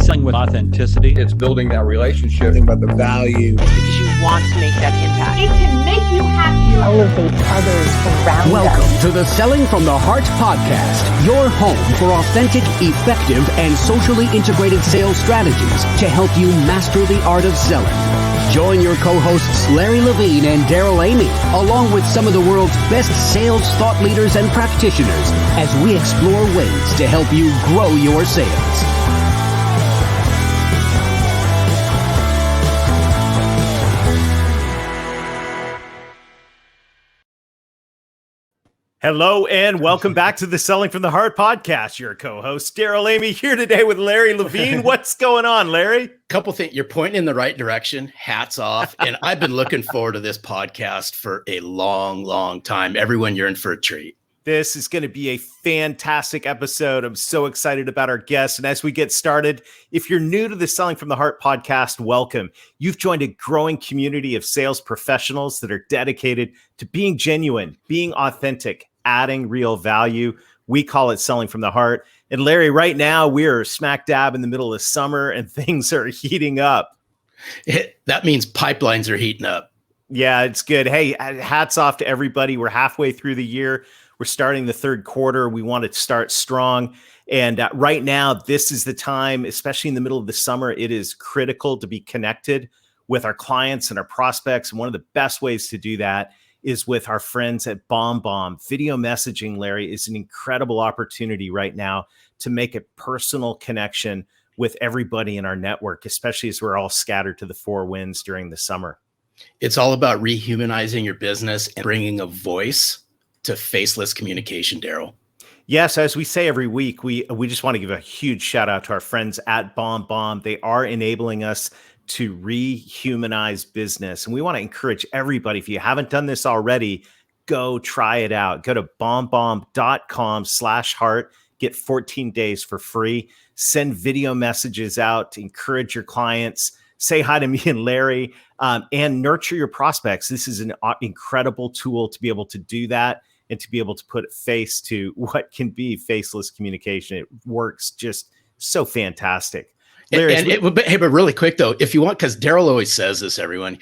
selling with authenticity. It's building that relationship. About the value. Because you want to make that impact. It can make you happy. Elevate others around Welcome us. to the Selling from the Heart podcast, your home for authentic, effective, and socially integrated sales strategies to help you master the art of selling. Join your co-hosts Larry Levine and Daryl Amy, along with some of the world's best sales thought leaders and practitioners, as we explore ways to help you grow your sales. Hello and welcome back to the Selling from the Heart podcast. Your co-host Daryl Amy here today with Larry Levine. What's going on, Larry? Couple things. You're pointing in the right direction. Hats off. And I've been looking forward to this podcast for a long time. Everyone, you're in for a treat. This is going to be a fantastic episode. I'm so excited about our guests. And as we get started, if you're new to the Selling from the Heart podcast, welcome. You've joined a growing community of sales professionals that are dedicated to being genuine, being authentic, adding real value. We call it Selling from the Heart. And Larry, right now we're smack dab in the middle of summer and things are heating up. That means pipelines are heating up. Yeah, it's good. Hey, hats off to everybody. We're halfway through the year. We're starting the third quarter. We want to start strong. And right now, this is the time, especially in the middle of the summer, it is critical to be connected with our clients and our prospects. And one of the best ways to do that is with our friends at BombBomb. Video messaging, Larry, is an incredible opportunity right now to make a personal connection with everybody in our network, especially as we're all scattered to the four winds during the summer. It's all about rehumanizing your business and bringing a voice to faceless communication, Daryl. Yes, as we say every week, we just want to give a huge shout out to our friends at BombBomb. They are enabling us to rehumanize business. And we want to encourage everybody, if you haven't done this already, go try it out. Go to bombbomb.com/heart, get 14 days for free. Send video messages out, encourage your clients, say hi to me and Larry, and nurture your prospects. This is an incredible tool to be able to do that and to be able to put a face to what can be faceless communication. It works just so fantastic. Larry, but really quick though, if you want, because Daryl always says this, everyone,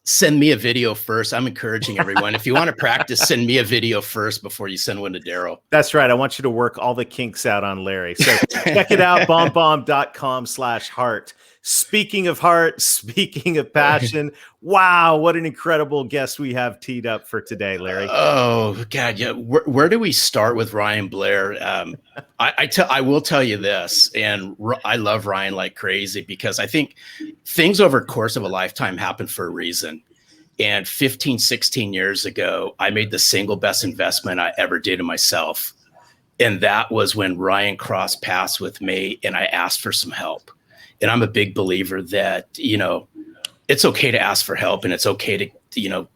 send me a video first. I'm encouraging everyone. If you want to practice, send me a video first before you send one to Daryl. That's right. I want you to work all the kinks out on Larry. So check it out, bombbomb.com/heart. Speaking of heart, speaking of passion, wow, what an incredible guest we have teed up for today, Larry. Oh, God, yeah. Where do we start with Ryan Blair? I will tell you this, and I love Ryan like crazy because I think things over the course of a lifetime happen for a reason. And 15, 16 years ago, I made the single best investment I ever did in myself. And that was when Ryan crossed paths with me and I asked for some help. And I'm a big believer that, it's okay to ask for help and it's okay to,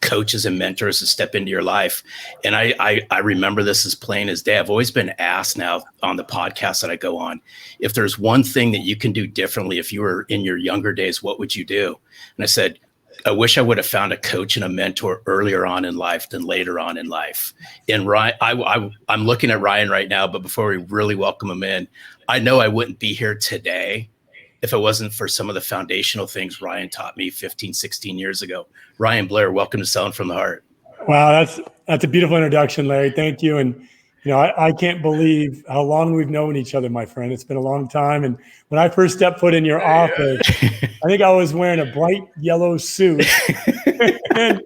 coaches and mentors to step into your life. And I remember this as plain as day. I've always been asked now on the podcast that I go on, if there's one thing that you can do differently, if you were in your younger days, what would you do? And I said, I wish I would have found a coach and a mentor earlier on in life than later on in life. And Ryan, I'm looking at Ryan right now, but before we really welcome him in, I know I wouldn't be here today if it wasn't for some of the foundational things Ryan taught me 15, 16 years ago. Ryan Blair, welcome to Selling from the Heart. Wow, that's a beautiful introduction, Larry. Thank you. And I can't believe how long we've known each other, my friend. It's been a long time. And when I first stepped foot in your office, I think I was wearing a bright yellow suit, and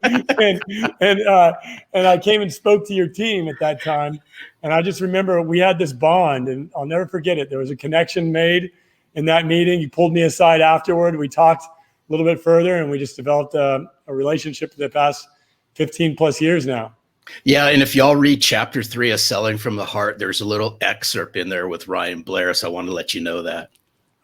I came and spoke to your team at that time. And I just remember we had this bond, and I'll never forget it. There was a connection made in that meeting. You pulled me aside afterward. We talked a little bit further, and we just developed a relationship for the past 15 plus years now. Yeah. And if y'all read chapter 3 of Selling from the Heart, there's a little excerpt in there with Ryan Blair. So I want to let you know that.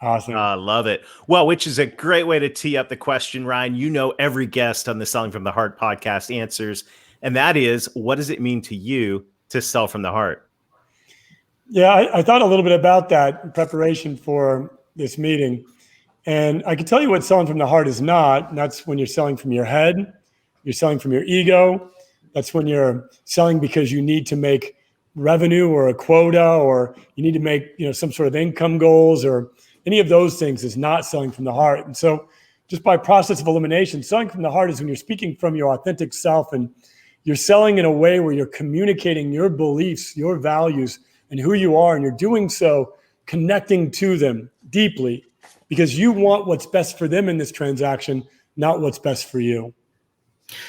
Awesome. I love it. Well, which is a great way to tee up the question, Ryan. Every guest on the Selling from the Heart podcast answers, and that is, what does it mean to you to sell from the heart? Yeah, I thought a little bit about that in preparation for this meeting. And I can tell you what selling from the heart is not. And that's when you're selling from your head. You're selling from your ego. That's when you're selling because you need to make revenue or a quota, or you need to make some sort of income goals, or any of those things is not selling from the heart. And so just by process of elimination, selling from the heart is when you're speaking from your authentic self and you're selling in a way where you're communicating your beliefs, your values, and who you are. And you're doing so connecting to them deeply because you want what's best for them in this transaction, not what's best for you.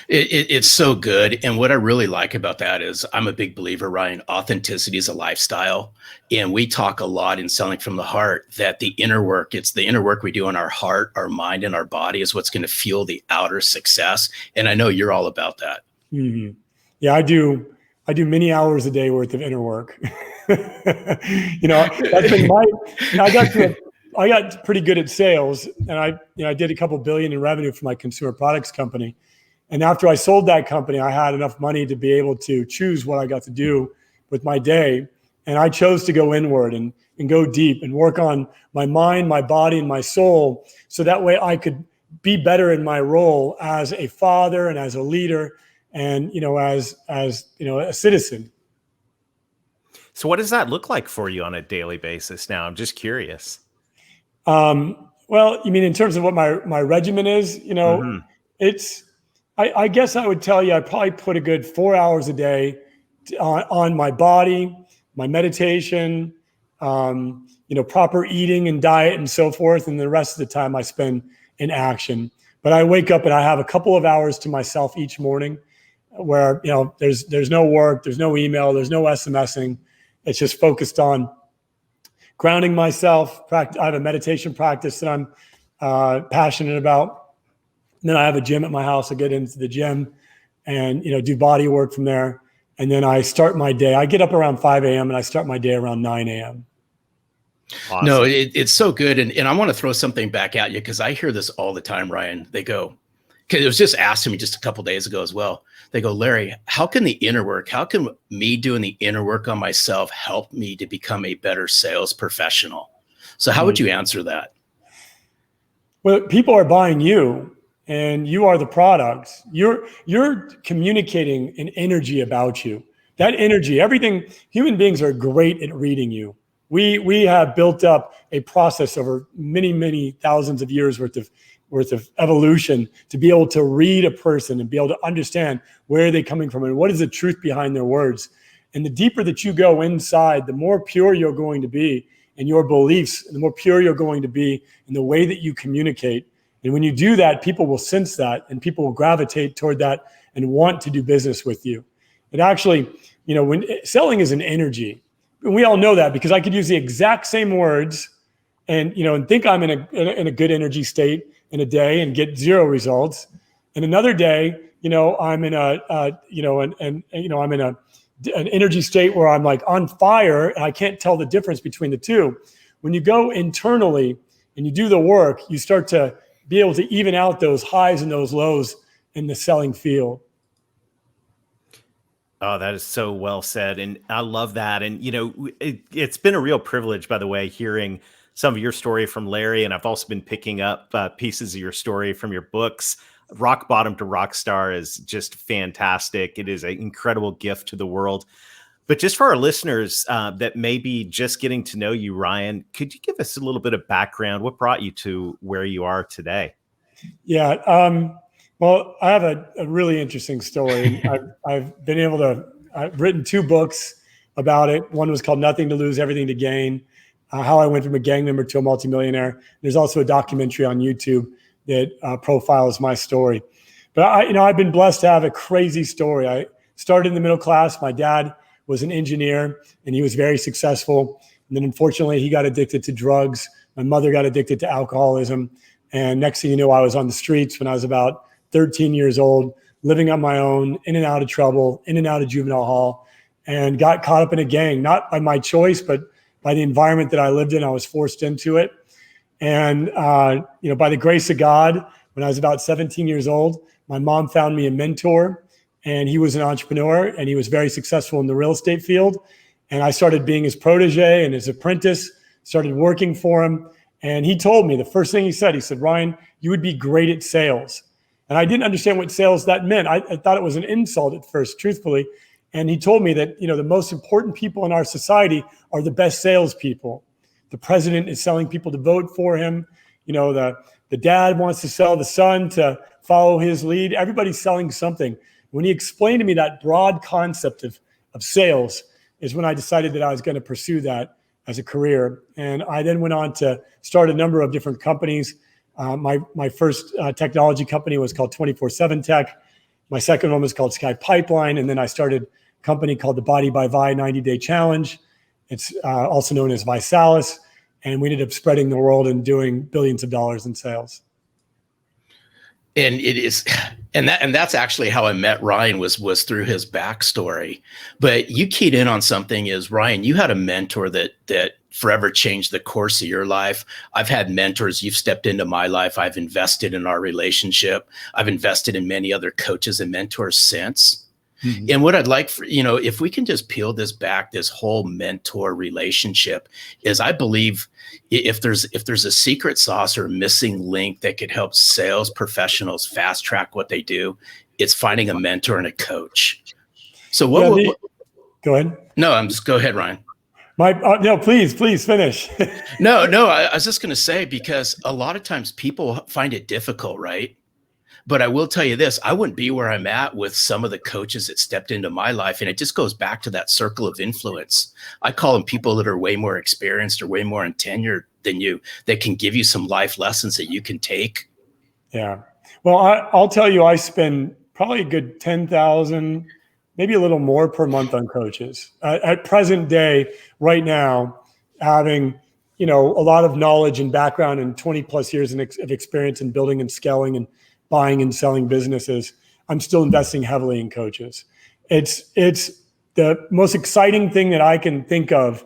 It's so good. And what I really like about that is I'm a big believer, Ryan, authenticity is a lifestyle. And we talk a lot in Selling from the Heart that the inner work, it's the inner work we do in our heart, our mind, and our body is what's going to fuel the outer success. And I know you're all about that. Mm-hmm. Yeah, I do many hours a day worth of inner work. That's been I got pretty good at sales, and I did a couple billion in revenue for my consumer products company. And after I sold that company, I had enough money to be able to choose what I got to do with my day. And I chose to go inward and go deep and work on my mind, my body, and my soul. So that way I could be better in my role as a father and as a leader and, as a citizen. So what does that look like for you on a daily basis now? I'm just curious. Well, you mean in terms of what my regimen is, Mm-hmm. I guess I would tell you I probably put a good 4 hours a day on my body, my meditation, proper eating and diet and so forth. And the rest of the time I spend in action. But I wake up and I have a couple of hours to myself each morning where, there's no work, there's no email, there's no SMSing. It's just focused on grounding myself. I have a meditation practice that I'm passionate about. And then I have a gym at my house. I get into the gym and, do body work from there. And then I start my day. I get up around 5 a.m. and I start my day around 9 a.m. Awesome. No, it's so good. And I want to throw something back at you because I hear this all the time, Ryan. They go, because it was just asked to me just a couple of days ago as well. They go, Larry, how can me doing the inner work on myself help me to become a better sales professional? So how would you answer that? Well, people are buying you. And you are the product. You're communicating an energy about you. That energy, everything, human beings are great at reading you. We have built up a process over many, many thousands of years worth of evolution to be able to read a person and be able to understand where they're coming from and what is the truth behind their words. And the deeper that you go inside, the more pure you're going to be in your beliefs, and the more pure you're going to be in the way that you communicate. And when you do that, people will sense that and people will gravitate toward that and want to do business with you. It actually, when selling is an energy, and we all know that because I could use the exact same words and think I'm in a good energy state in a day and get zero results. And another day, I'm in I'm in an energy state where I'm like on fire and I can't tell the difference between the two. When you go internally and you do the work, you start to be able to even out those highs and those lows in the selling field. Oh, that is so well said. And I love that. And, it's been a real privilege, by the way, hearing some of your story from Larry. And I've also been picking up pieces of your story from your books. Rock Bottom to Rockstar is just fantastic. It is an incredible gift to the world. But just for our listeners that may be just getting to know you, Ryan, could you give us a little bit of background? What brought you to where you are today? Yeah. Well, I have a really interesting story. I've written 2 books about it. One was called Nothing to Lose, Everything to Gain, how I went from a gang member to a multimillionaire. There's also a documentary on YouTube that profiles my story. But I've been blessed to have a crazy story. I started in the middle class. My dad was an engineer and he was very successful. And then unfortunately he got addicted to drugs. My mother got addicted to alcoholism. And next thing you know, I was on the streets when I was about 13 years old, living on my own, in and out of trouble, in and out of juvenile hall, and got caught up in a gang, not by my choice, but by the environment that I lived in. I was forced into it. And, by the grace of God, when I was about 17 years old, my mom found me a mentor. And he was an entrepreneur and he was very successful in the real estate field. And I started being his protege and his apprentice, started working for him. And he told me, the first thing he said, Ryan, you would be great at sales. And I didn't understand what sales that meant. I thought it was an insult at first, truthfully. And he told me that, the most important people in our society are the best salespeople. The president is selling people to vote for him. The dad wants to sell the son to follow his lead. Everybody's selling something. When he explained to me that broad concept of sales is when I decided that I was going to pursue that as a career. And I then went on to start a number of different companies. My first technology company was called 24/7 Tech. My second one was called Sky Pipeline. And then I started a company called the Body by Vi 90-Day Challenge. It's also known as Visalis. And we ended up spreading the world and doing billions of dollars in sales. And it is, and that's actually how I met Ryan was through his backstory. But you keyed in on something is, Ryan, you had a mentor that forever changed the course of your life. I've had mentors. You've stepped into my life. I've invested in our relationship. I've invested in many other coaches and mentors since. Mm-hmm. And what I'd like for, if we can just peel this back, this whole mentor relationship is, I believe if there's a secret sauce or missing link that could help sales professionals fast track what they do, it's finding a mentor and a coach. So go ahead. No, go ahead, Ryan. No, please finish. No, I was just going to say, because a lot of times people find it difficult, right? But I will tell you this, I wouldn't be where I'm at with some of the coaches that stepped into my life. And it just goes back to that circle of influence. I call them people that are way more experienced or way more in tenure than you, that can give you some life lessons that you can take. Yeah. Well, I'll tell you, I spend probably a good 10,000, maybe a little more per month on coaches. At present day, right now, having a lot of knowledge and background and 20 plus years of experience in building and scaling and buying and selling businesses, I'm still investing heavily in coaches. It's the most exciting thing that I can think of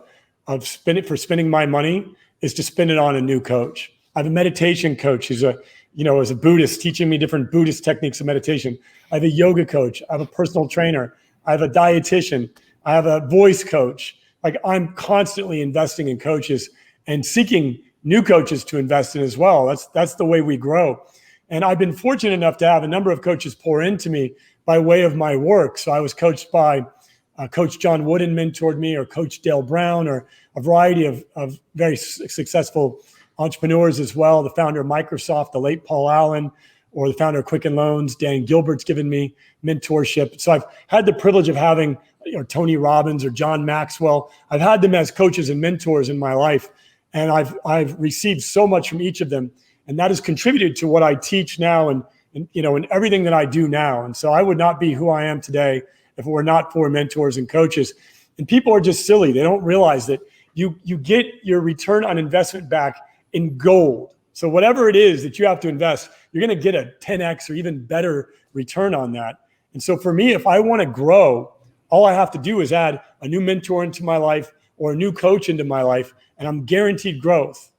spending my money is to spend it on a new coach. I have a meditation coach who's as a Buddhist, teaching me different Buddhist techniques of meditation. I have a yoga coach. I have a personal trainer. I have a dietitian. I have a voice coach. Like, I'm constantly investing in coaches and seeking new coaches to invest in as well. That's the way we grow. And I've been fortunate enough to have a number of coaches pour into me by way of my work. So I was coached by Coach John Wooden, mentored me, or Coach Dale Brown, or a variety of very successful entrepreneurs as well. The founder of Microsoft, the late Paul Allen, or the founder of Quicken Loans, Dan Gilbert's given me mentorship. So I've had the privilege of having Tony Robbins or John Maxwell. I've had them as coaches and mentors in my life. And I've received so much from each of them. And that has contributed to what I teach now and everything that I do now. And so I would not be who I am today if it were not for mentors and coaches. And people are just silly. They don't realize that you get your return on investment back in gold. So whatever it is that you have to invest, you're going to get a 10x or even better return on that. And so for me, if I want to grow, all I have to do is add a new mentor into my life or a new coach into my life, and I'm guaranteed growth.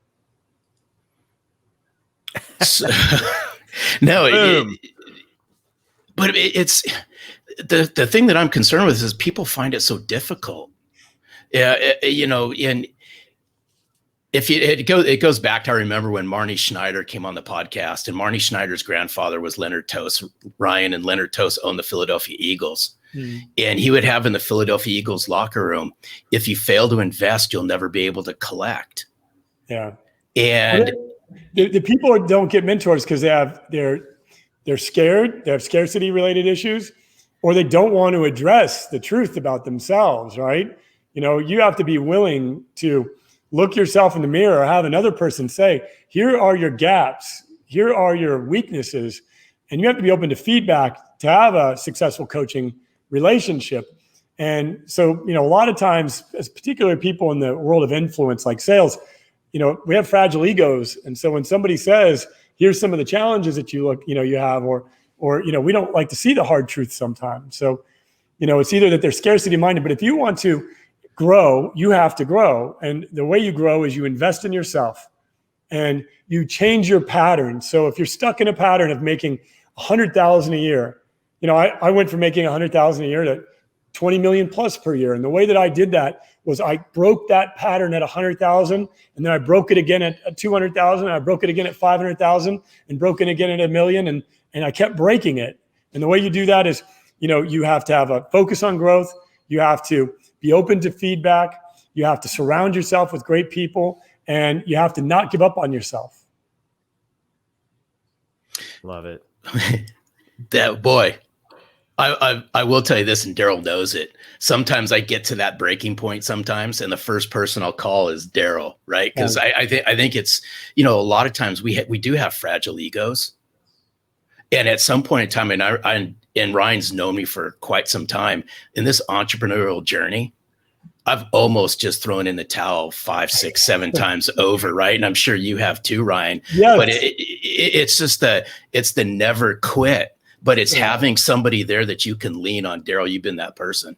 No, but it's the thing that I'm concerned with is people find it so difficult. Yeah, and it goes back to, I remember when Marnie Schneider came on the podcast, and Marnie Schneider's grandfather was Leonard Toast. Ryan and Leonard Toast owned the Philadelphia Eagles. And he would have in the Philadelphia Eagles locker room, if you fail to invest, you'll never be able to collect. Yeah. And the people don't get mentors because they're scared. They have scarcity related issues, or they don't want to address the truth about themselves, right? You have to be willing to look yourself in the mirror or have another person say, here are your gaps. Here are your weaknesses. And you have to be open to feedback to have a successful coaching relationship. And so, a lot of times, as particular people in the world of influence like sales, we have fragile egos. And so when somebody says, here's some of the challenges that you have, or we don't like to see the hard truth sometimes. So, it's either that they're scarcity minded, but if you want to grow, you have to grow. And the way you grow is you invest in yourself and you change your pattern. So if you're stuck in a pattern of making $100,000 a year, I went from making $100,000 a year to 20 million plus per year. And the way that I did that was I broke that pattern at 100,000, and then I broke it again at 200,000, and I broke it again at 500,000, and broke it again at $1 million, and I kept breaking it. And the way you do that is, you have to have a focus on growth. You have to be open to feedback. You have to surround yourself with great people, and you have to not give up on yourself. Love it. That boy. I will tell you this, and Daryl knows it. Sometimes I get to that breaking point sometimes, and the first person I'll call is Daryl, right? Because I think it's, a lot of times we do have fragile egos. And at some point in time, and Ryan's known me for quite some time, in this entrepreneurial journey, I've almost just thrown in the towel 5, 6, 7 times over, right? And I'm sure you have too, Ryan. Yes. But it's just it's the never quit. But it's having somebody there that you can lean on. Daryl, you've been that person.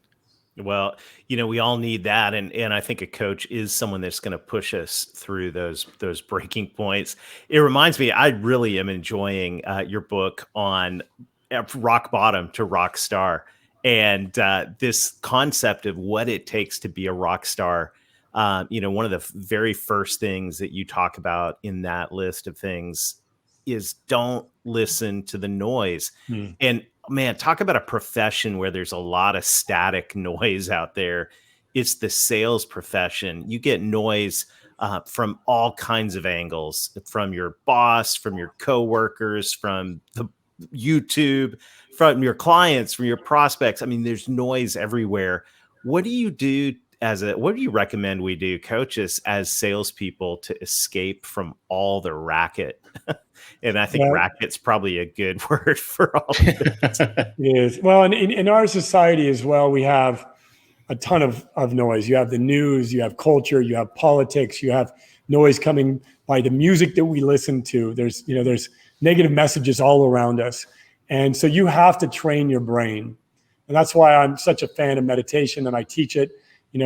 Well, we all need that. And I think a coach is someone that's going to push us through those breaking points. It reminds me, I really am enjoying your book on rock bottom to rock star. And this concept of what it takes to be a rock star. One of the very first things that you talk about in that list of things is don't listen to the noise. And man, talk about a profession where there's a lot of static noise out there. It's the sales profession. You get noise from all kinds of angles, from your boss, from your coworkers, from the YouTube, from your clients, from your prospects. I mean, there's noise everywhere. What do you do what do you recommend we do, coaches, as salespeople, to escape from all the racket? And I think racket's probably a good word for all of this. Yes. Well, and in our society as well, we have a ton of noise. You have the news, you have culture, you have politics, you have noise coming by the music that we listen to. There's negative messages all around us. And so you have to train your brain. And that's why I'm such a fan of meditation, and I teach it,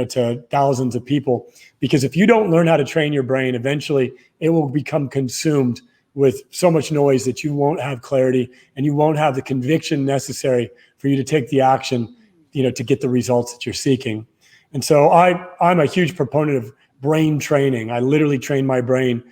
to thousands of people, because if you don't learn how to train your brain, eventually it will become consumed with so much noise that you won't have clarity and you won't have the conviction necessary for you to take the action, to get the results that you're seeking. And so I'm a huge proponent of brain training. I literally train my brain,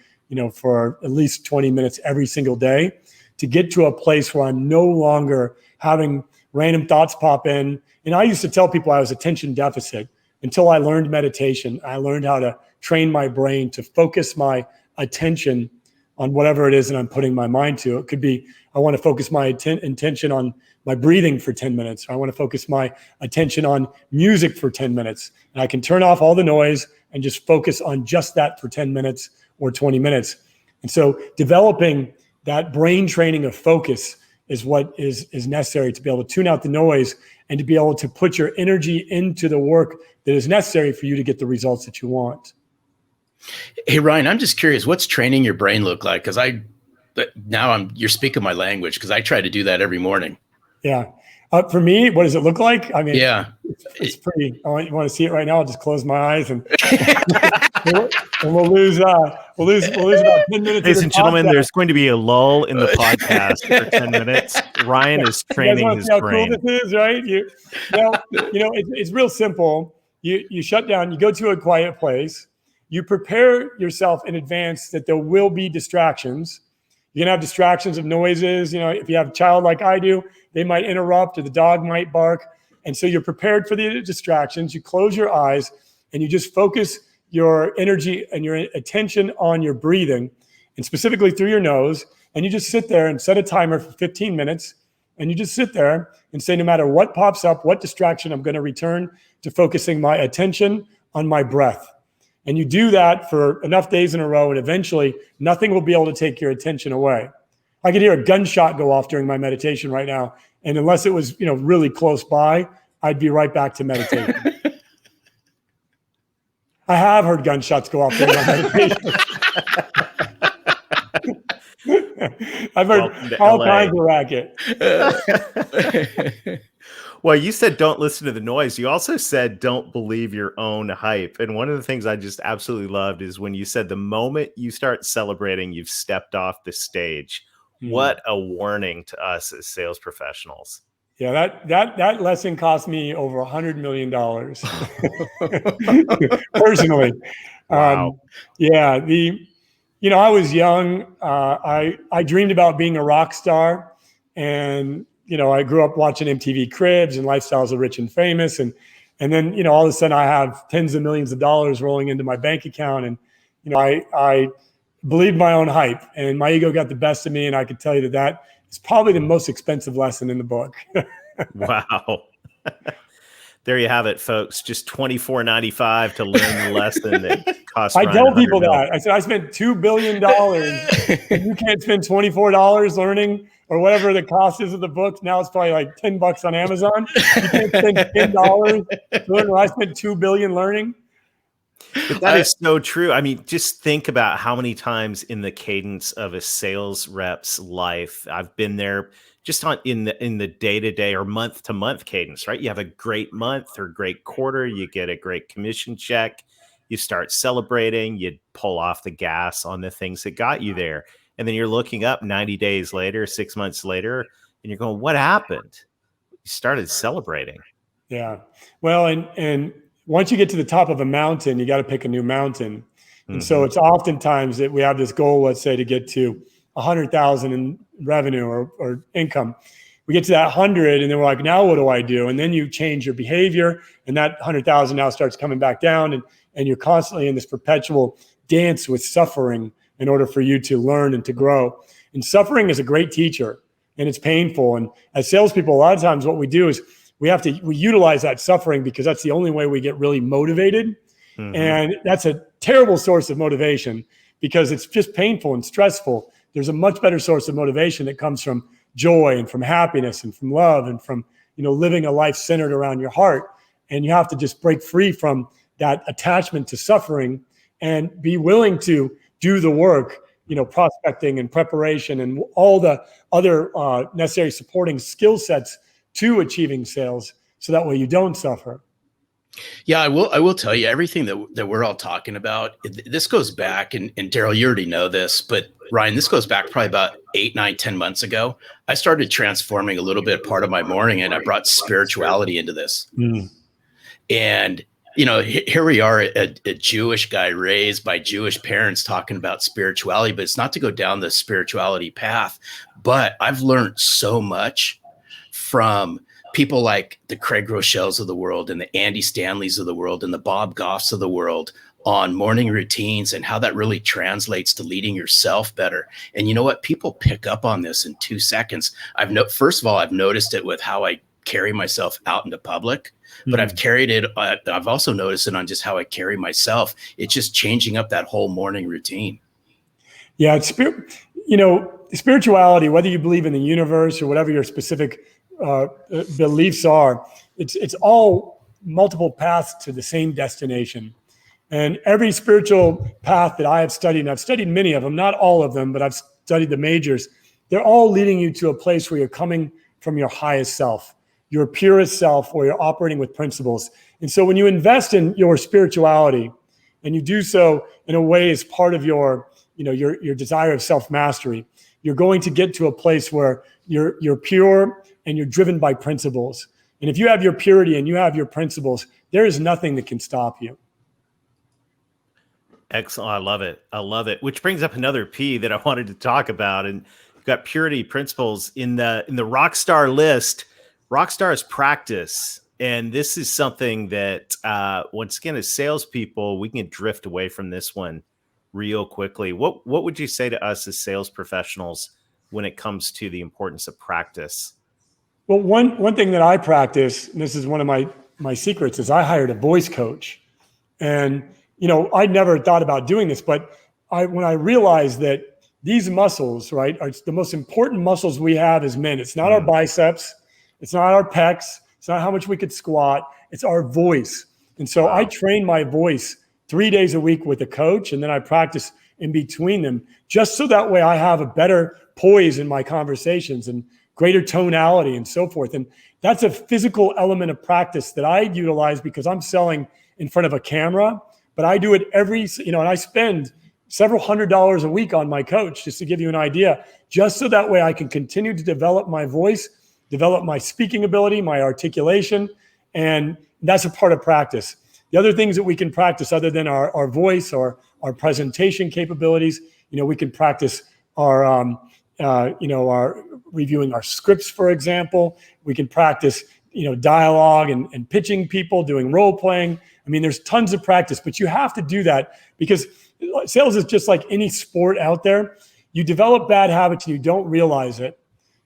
for at least 20 minutes every single day to get to a place where I'm no longer having random thoughts pop in. And I used to tell people I was attention deficit until I learned meditation. I learned how to train my brain to focus my attention on whatever it is that I'm putting my mind to. It could be, I want to focus my intention on my breathing for 10 minutes. Or I want to focus my attention on music for 10 minutes. And I can turn off all the noise and just focus on just that for 10 minutes or 20 minutes. And so developing that brain training of focus is what is necessary to be able to tune out the noise and to be able to put your energy into the work that is necessary for you to get the results that you want. Hey, Ryan, I'm just curious, what's training your brain look like? Because you're speaking my language, because I try to do that every morning. Yeah. For me, what does it look like? I mean, yeah, it's pretty. You want to see it right now? I'll just close my eyes and we'll lose about 10 minutes. Ladies and gentlemen, there's going to be a lull in the podcast for 10 minutes. Ryan is training his brain. How cool this is, right? It's real simple. You shut down, you go to a quiet place, you prepare yourself in advance that there will be distractions. You're going to have distractions of noises. If you have a child like I do, they might interrupt or the dog might bark. And so you're prepared for the distractions. You close your eyes and you just focus your energy and your attention on your breathing, and specifically through your nose. And you just sit there and set a timer for 15 minutes. And you just sit there and say, no matter what pops up, what distraction, I'm going to return to focusing my attention on my breath. And you do that for enough days in a row, and eventually nothing will be able to take your attention away. I could hear a gunshot go off during my meditation right now. And unless it was, really close by, I'd be right back to meditating. I have heard gunshots go off during my meditation. I've heard all kinds of racket. Well, you said don't listen to the noise. You also said don't believe your own hype. And one of the things I just absolutely loved is when you said the moment you start celebrating, you've stepped off the stage. What a warning to us as sales professionals. Yeah, that lesson cost me over $100 million personally. Wow. I was young. I dreamed about being a rock star, and I grew up watching MTV Cribs and Lifestyles of Rich and Famous, and then all of a sudden I have tens of millions of dollars rolling into my bank account, and I believed my own hype, and my ego got the best of me. And I could tell you that is probably the most expensive lesson in the book. Wow. There you have it, folks. Just $24.95 to learn the lesson that cost. I tell people that. I said, I spent $2 billion and you can't spend $24 learning or whatever the cost is of the book. Now it's probably like $10 on Amazon. You can't spend $10 learning. I spent $2 billion learning. But that is so true. I mean, just think about how many times in the cadence of a sales rep's life I've been there, just in the day-to-day or month-to-month cadence, right? You have a great month or great quarter, you get a great commission check, you start celebrating, you pull off the gas on the things that got you there. And then you're looking up 90 days later, 6 months later, and you're going, what happened? You started celebrating. Yeah. Well, and once you get to the top of a mountain, you got to pick a new mountain. And so it's oftentimes that we have this goal, let's say, to get to 100,000 in revenue or income. We get to that 100 and then we're like, now what do I do? And then you change your behavior and that 100,000 now starts coming back down and you're constantly in this perpetual dance with suffering in order for you to learn and to grow. And suffering is a great teacher and it's painful. And as salespeople, a lot of times what we do is we utilize that suffering because that's the only way we get really motivated. And that's a terrible source of motivation because it's just painful and stressful. There's a much better source of motivation that comes from joy and from happiness and from love and from, living a life centered around your heart. And you have to just break free from that attachment to suffering and be willing to do the work, prospecting and preparation and all the other necessary supporting skill sets to achieving sales. So that way you don't suffer. Yeah, I will tell you everything that we're all talking about. This goes back, and Daryl, you already know this, but Ryan, this goes back probably about 8, 9, 10 months ago. I started transforming a little bit part of my morning, and I brought spirituality into this. And here we are, a Jewish guy raised by Jewish parents talking about spirituality, but it's not to go down the spirituality path. But I've learned so much from people like the Craig Rochelles of the world and the Andy Stanleys of the world and the Bob Goffs of the world on morning routines and how that really translates to leading yourself better. And you know what? People pick up on this in 2 seconds. First of all, I've noticed it with how I carry myself out into public, but I've also noticed it on just how I carry myself. It's just changing up that whole morning routine. Yeah. It's spirituality, whether you believe in the universe or whatever your specific beliefs are, it's all multiple paths to the same destination. And every spiritual path that I have studied, and I've studied many of them, not all of them, but I've studied the majors, they're all leading you to a place where you're coming from your highest self, your purest self, where you're operating with principles. And so when you invest in your spirituality and you do so in a way as part of your desire of self-mastery, you're going to get to a place where you're pure and you're driven by principles. And if you have your purity and you have your principles, there is nothing that can stop you. Excellent. I love it. I love it. Which brings up another P that I wanted to talk about. And you've got purity principles in the Rockstar list. Rockstar is practice. And this is something that, once again, as salespeople, we can drift away from this one real quickly. What would you say to us as sales professionals when it comes to the importance of practice? Well, one thing that I practice, and this is one of my secrets, is I hired a voice coach. And, I'd never thought about doing this, but when I realized that these muscles, right, are the most important muscles we have as men. It's not our biceps. It's not our pecs. It's not how much we could squat. It's our voice. And so I train my voice 3 days a week with a coach, and then I practice in between them, just so that way I have a better poise in my conversations and greater tonality and so forth. And that's a physical element of practice that I utilize because I'm selling in front of a camera, but I do it and I spend several $100s a week on my coach, just to give you an idea, just so that way I can continue to develop my voice, develop my speaking ability, my articulation, and that's a part of practice. The other things that we can practice other than our voice or our presentation capabilities, we can practice our reviewing our scripts, for example. We can practice, dialogue and pitching people, doing role playing. I mean, there's tons of practice, but you have to do that because Sales is just like any sport out there. You develop bad habits and you don't realize it.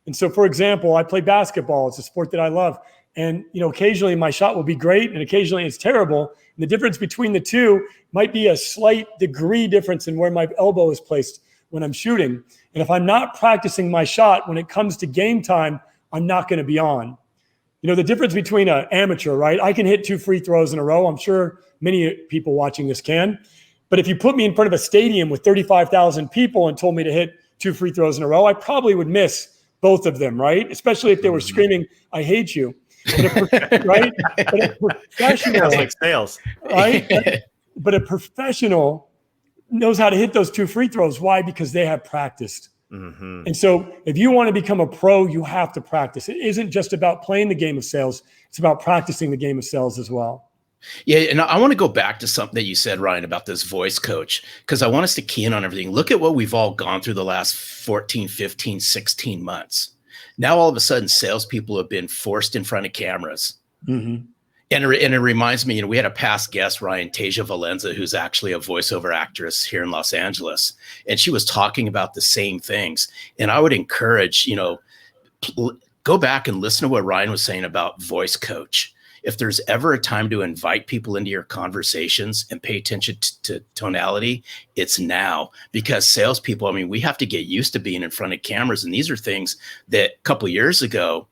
And so, for example, I play basketball. It's a sport that I love. And, occasionally my shot will be great and occasionally it's terrible. And the difference between the two might be a slight degree difference in where my elbow is placed when I'm shooting. And if I'm not practicing my shot when it comes to game time, I'm not going to be on. The difference between an amateur, right? I can hit 2 free throws in a row. I'm sure many people watching this can. But if you put me in front of a stadium with 35,000 people and told me to hit 2 free throws in a row, I probably would miss both of them, right? Especially if they were screaming, "I hate you." Right? But a professional, sounds like sales, right? But a professional knows how to hit those 2 free throws. Why? Because they have practiced. Mm-hmm. And so if you want to become a pro, you have to practice. It isn't just about playing the game of sales. It's about practicing the game of sales as well. Yeah, and I want to go back to something that you said, Ryan, about this voice coach, because I want us to key in on everything. Look at what we've all gone through the last 14, 15, 16 months. Now, all of a sudden, salespeople have been forced in front of cameras. Mm-hmm. And it reminds me, we had a past guest, Ryan, Tasia Valenza, who's actually a voiceover actress here in Los Angeles. And she was talking about the same things. And I would encourage, go back and listen to what Ryan was saying about voice coach. If there's ever a time to invite people into your conversations and pay attention to tonality, it's now, because salespeople, we have to get used to being in front of cameras. And these are things that a couple of years ago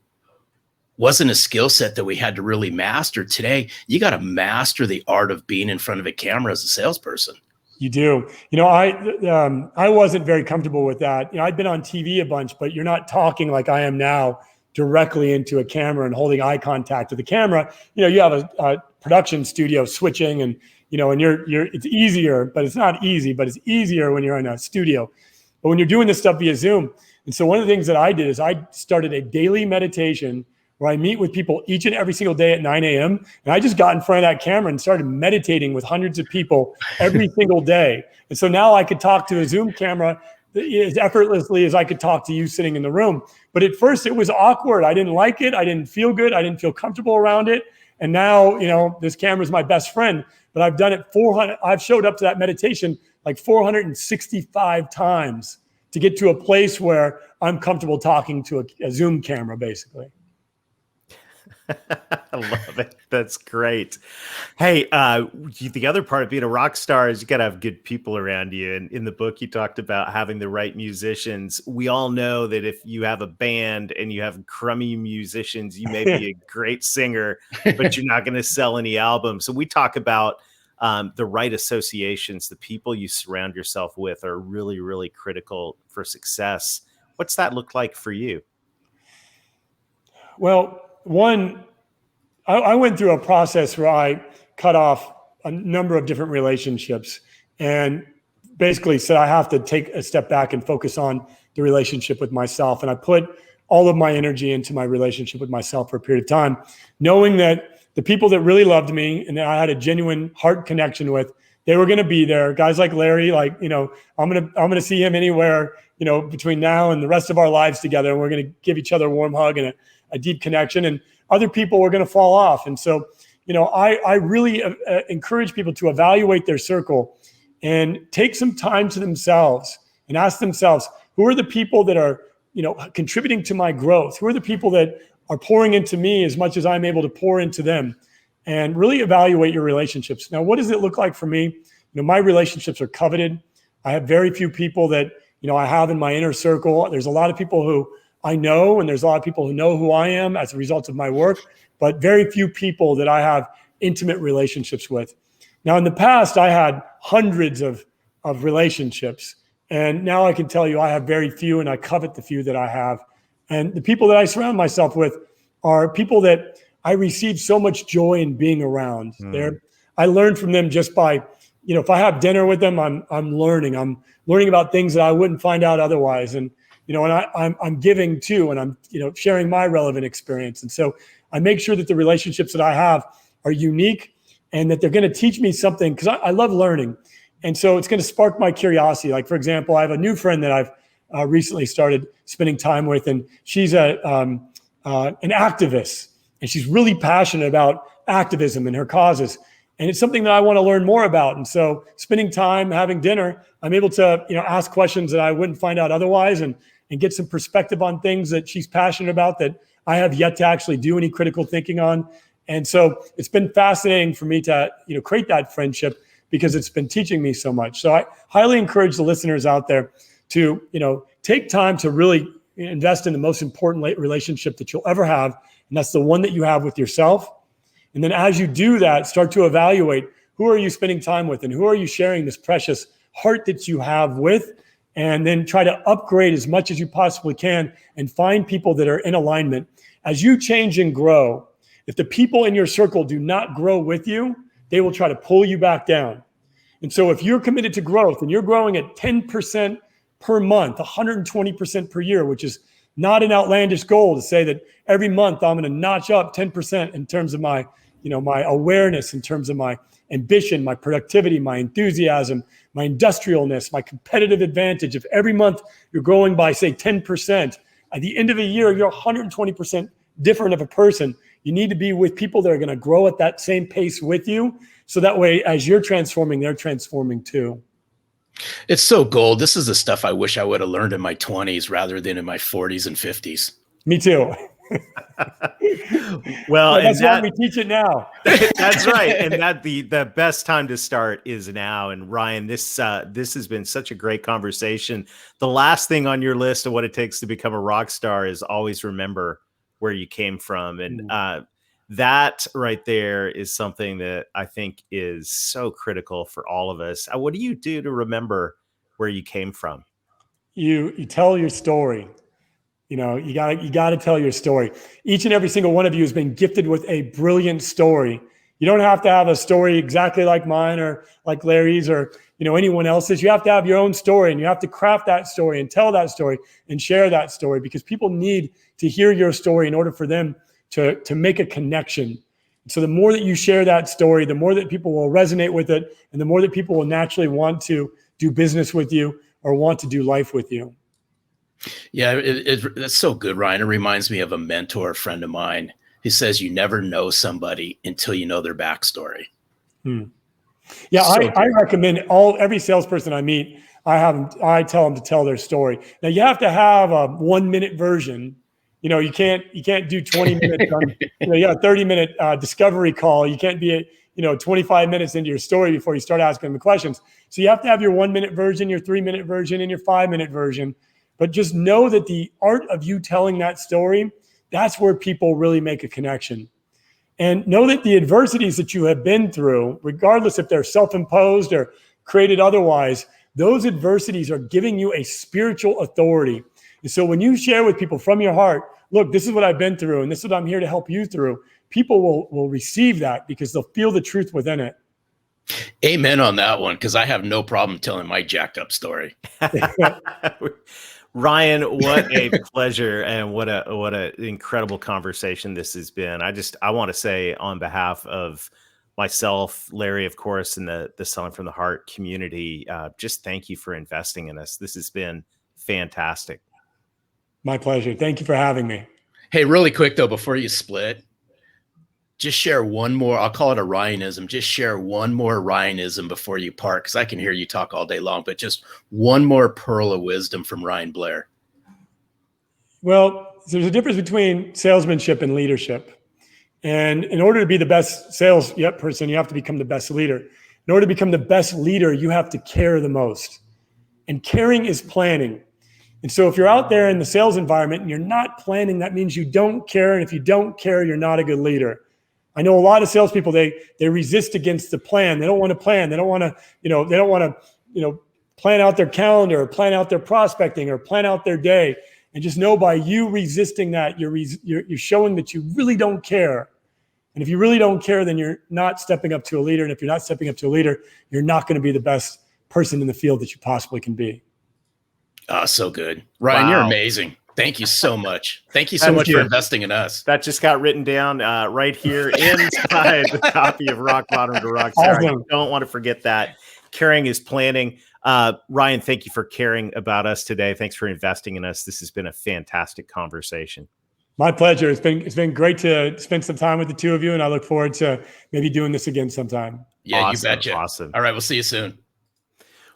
wasn't a skill set that we had to really master. Today, you got to master the art of being in front of a camera as a salesperson. You do. I wasn't very comfortable with that. I'd been on TV a bunch, but you're not talking like I am now directly into a camera and holding eye contact with the camera. You have a production studio switching and it's easier, but it's not easy, but it's easier when you're in a studio. But when you're doing this stuff via Zoom. And so one of the things that I did is I started a daily meditation where I meet with people each and every single day at 9 a.m. And I just got in front of that camera and started meditating with hundreds of people every single day. And so now I could talk to a Zoom camera as effortlessly as I could talk to you sitting in the room. But at first it was awkward. I didn't like it. I didn't feel good. I didn't feel comfortable around it. And now, this camera is my best friend, but I've done it I've showed up to that meditation like 465 times to get to a place where I'm comfortable talking to a Zoom camera, basically. I love it. That's great. Hey, the other part of being a rock star is you got to have good people around you. And in the book, you talked about having the right musicians. We all know that if you have a band and you have crummy musicians, you may be a great singer, but you're not going to sell any albums. So we talk about the right associations, the people you surround yourself with are really, really critical for success. What's that look like for you? Well, I went through a process where I cut off a number of different relationships and basically said I have to take a step back and focus on the relationship with myself. And I put all of my energy into my relationship with myself for a period of time, knowing that the people that really loved me and that I had a genuine heart connection with, they were going to be there. Guys like Larry, I'm going to see him anywhere, between now and the rest of our lives together. And we're going to give each other a warm hug and a deep connection, and other people were going to fall off. And so, I really encourage people to evaluate their circle and take some time to themselves and ask themselves, who are the people that are, contributing to my growth? Who are the people that are pouring into me as much as I'm able to pour into them? And really evaluate your relationships. Now, what does it look like for me? My relationships are coveted. I have very few people that, I have in my inner circle. There's a lot of people who I know, and there's a lot of people who know who I am as a result of my work, but very few people that I have intimate relationships with. Now, in the past, I had hundreds of relationships, and now I can tell you I have very few, and I covet the few that I have. And the people that I surround myself with are people that I receive so much joy in being around. I learn from them just by, if I have dinner with them, I'm learning. I'm learning about things that I wouldn't find out otherwise. And and I'm giving too, and I'm, sharing my relevant experience. And so I make sure that the relationships that I have are unique and that they're going to teach me something, because I love learning. And so it's going to spark my curiosity. Like, for example, I have a new friend that I've recently started spending time with, and she's an activist, and she's really passionate about activism and her causes. And it's something that I want to learn more about. And so spending time having dinner, I'm able to, ask questions that I wouldn't find out otherwise and get some perspective on things that she's passionate about that I have yet to actually do any critical thinking on. And so it's been fascinating for me to, create that friendship because it's been teaching me so much. So I highly encourage the listeners out there to, take time to really invest in the most important relationship that you'll ever have. And that's the one that you have with yourself. And then as you do that, start to evaluate who are you spending time with and who are you sharing this precious heart that you have with, and then try to upgrade as much as you possibly can and find people that are in alignment. As you change and grow, if the people in your circle do not grow with you, they will try to pull you back down. And so if you're committed to growth and you're growing at 10% per month, 120% per year, which is not an outlandish goal to say that every month I'm going to notch up 10% in terms of my, my awareness, in terms of my ambition, my productivity, my enthusiasm, my industrialness, my competitive advantage. If every month you're growing by, say, 10%, at the end of the year, you're 120% different of a person. You need to be with people that are going to grow at that same pace with you. So that way, as you're transforming, they're transforming too. It's so gold. This is the stuff I wish I would have learned in my 20s rather than in my 40s and 50s. Me too. Well, that's why we teach it now. That's right. And that the best time to start is now. And Ryan, this has been such a great conversation. The last thing on your list of what it takes to become a rock star is always remember where you came from. And that right there is something that I think is so critical for all of us. What do you do to remember where you came from? You tell your story. You got to tell your story. Each and every single one of you has been gifted with a brilliant story. You don't have to have a story exactly like mine or like Larry's or, anyone else's. You have to have your own story, and you have to craft that story and tell that story and share that story, because people need to hear your story in order for them to make a connection. So the more that you share that story, the more that people will resonate with it, and the more that people will naturally want to do business with you or want to do life with you. Yeah, that's so good, Ryan. It reminds me of a mentor friend of mine who says you never know somebody until you know their backstory. Yeah, So I recommend every salesperson I meet, I tell them to tell their story. Now you have to have a 1-minute version. You can't do 20 minutes on, you got a 30-minute discovery call. You can't be 25 minutes into your story before you start asking them questions. So you have to have your 1-minute version, your 3-minute version, and your 5-minute version. But just know that the art of you telling that story, that's where people really make a connection. And know that the adversities that you have been through, regardless if they're self-imposed or created otherwise, those adversities are giving you a spiritual authority. And so when you share with people from your heart, look, this is what I've been through, and this is what I'm here to help you through, people will receive that because they'll feel the truth within it. Amen on that one, because I have no problem telling my jacked up story. Ryan, what a pleasure, and what a incredible conversation this has been. I want to say, on behalf of myself, Larry, of course, and the Selling from the Heart community, just thank you for investing in us. This has been fantastic. My pleasure. Thank you for having me. Hey, really quick though, before you split, just share one more. I'll call it a Ryanism. Just share one more Ryanism before you part, because I can hear you talk all day long, but just one more pearl of wisdom from Ryan Blair. Well, there's a difference between salesmanship and leadership. And in order to be the best sales person, you have to become the best leader. In order to become the best leader, you have to care the most. And caring is planning. And so if you're out there in the sales environment and you're not planning, that means you don't care. And if you don't care, you're not a good leader. I know a lot of salespeople, they resist against the plan. They don't want to plan. They don't want to, plan out their calendar or plan out their prospecting or plan out their day. And just know, by you resisting that, you're showing that you really don't care. And if you really don't care, then you're not stepping up to a leader. And if you're not stepping up to a leader, you're not going to be the best person in the field that you possibly can be. Oh, so good. Ryan, Wow. You're amazing. Thank you so much. Thank you so much for investing in us. That just got written down right here inside the copy of Rock Bottom to Rockstar. Awesome. You don't want to forget that. Caring is planning. Ryan, thank you for caring about us today. Thanks for investing in us. This has been a fantastic conversation. My pleasure. It's been great to spend some time with the two of you, and I look forward to maybe doing this again sometime. Yeah, Awesome, you betcha. awesome. All right, we'll see you soon.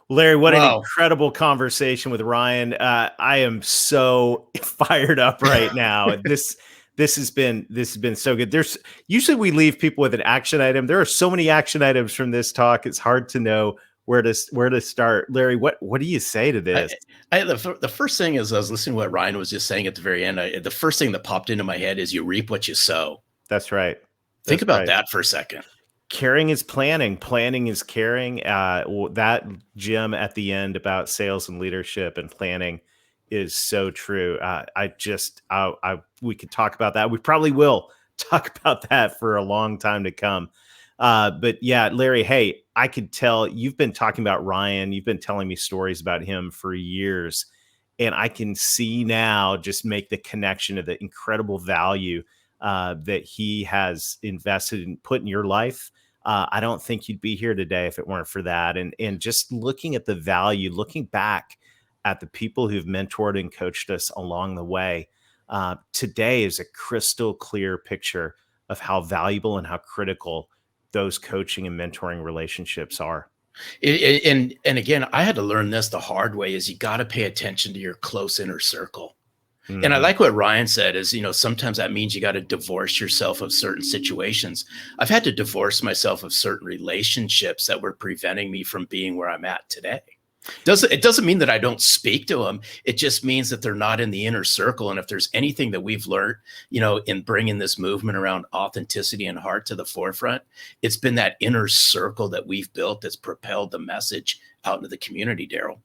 Larry, what an Wow. incredible conversation with Ryan. I am so fired up right now. This has been so good. There's usually we leave people with an action item. There are so many action items from this talk. It's hard to know where to start. Larry, what do you say to this? The first thing is I was listening to what Ryan was just saying at the very end. The first thing that popped into my head is you reap what you sow. That's right. Think about that for a second. Caring is planning. Planning is caring. That gem at the end about sales and leadership and planning is so true. We could talk about that. We probably will talk about that for a long time to come. But yeah, Larry, hey, I could tell you've been talking about Ryan. You've been telling me stories about him for years. And I can see now just make the connection of the incredible value that he has invested and put in your life. I don't think you'd be here today if it weren't for that. And just looking at the value, looking back at the people who've mentored and coached us along the way, today is a crystal clear picture of how valuable and how critical those coaching and mentoring relationships are. And again, I had to learn this the hard way is you got to pay attention to your close inner circle. Mm-hmm. And I like what Ryan said is, sometimes that means you got to divorce yourself of certain situations. I've had to divorce myself of certain relationships that were preventing me from being where I'm at today. It doesn't mean that I don't speak to them. It just means that they're not in the inner circle. And if there's anything that we've learned, in bringing this movement around authenticity and heart to the forefront, it's been that inner circle that we've built that's propelled the message out into the community, Daryl.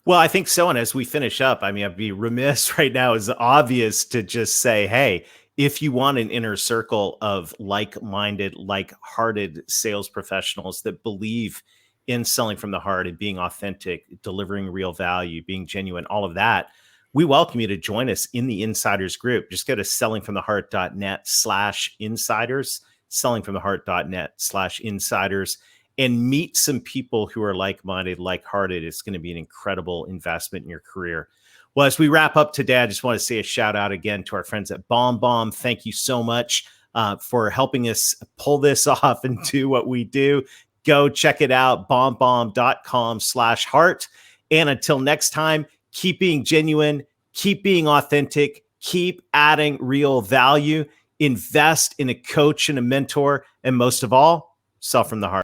Well, I think so. And as we finish up, I'd be remiss right now. It's obvious to just say, hey, if you want an inner circle of like-minded, like-hearted sales professionals that believe in selling from the heart and being authentic, delivering real value, being genuine, all of that, we welcome you to join us in the Insiders group. Just go to sellingfromtheheart.net/insiders, sellingfromtheheart.net/insiders, and meet some people who are like-minded, like-hearted. It's going to be an incredible investment in your career. Well, as we wrap up today, I just want to say a shout out again to our friends at BombBomb. Thank you so much for helping us pull this off and do what we do. Go check it out, bombbomb.com/heart. And until next time, keep being genuine, keep being authentic, keep adding real value, invest in a coach and a mentor, and most of all, sell from the heart.